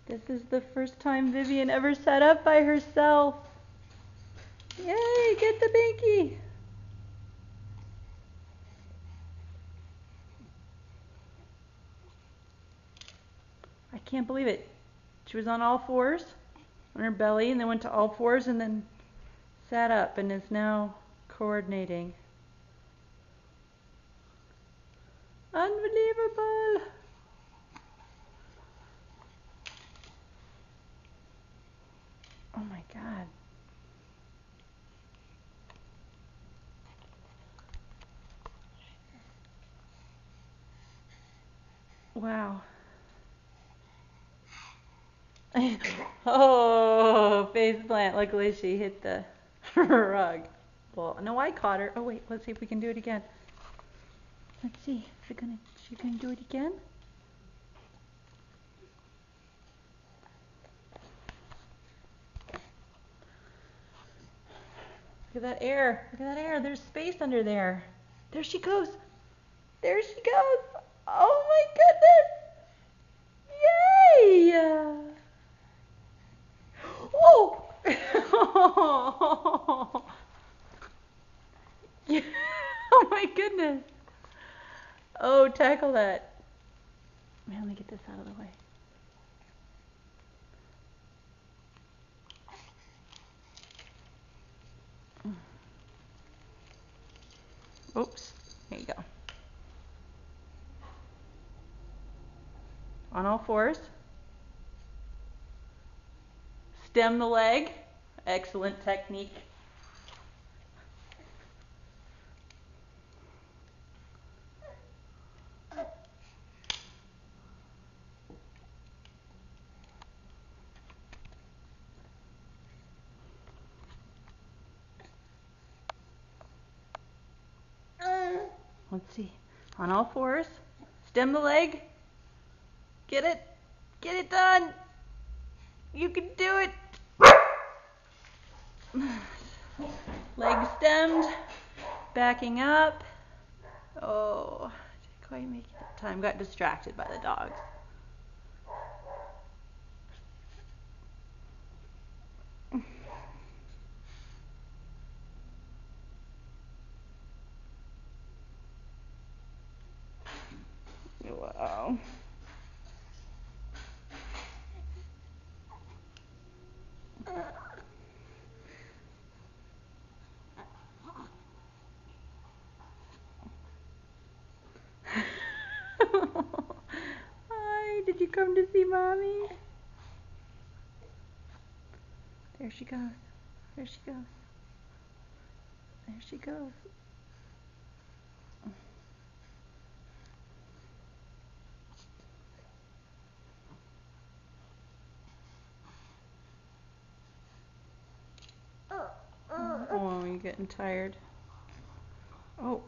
This is the first time Vivian ever sat up by herself. Yay, get the binky. I can't believe it. She was on all fours, on her belly, and then went to all fours and then sat up and is now coordinating. Unbelievable. Oh my God. Wow. Oh, face plant. Luckily she hit the rug. Well, no, I caught her. Oh wait, let's see if we can do it again. Let's see. She gonna do it again? Look at that air. Look at that air. There's space under there. There she goes. There she goes. Oh my goodness. Yay! Oh! Oh my goodness. Oh, tackle that. Man, let me get this out of the way. Oops. There you go. On all fours. Stem the leg. Excellent technique. Let's see. On all fours. Stem the leg. Get it. Get it done. You can do it. Leg stemmed. Backing up. Oh, didn't quite make it that time. Got distracted by the dogs. Wow. Hi, did you come to see Mommy? There she goes. There she goes. There she goes. Oh, you're getting tired. Oh,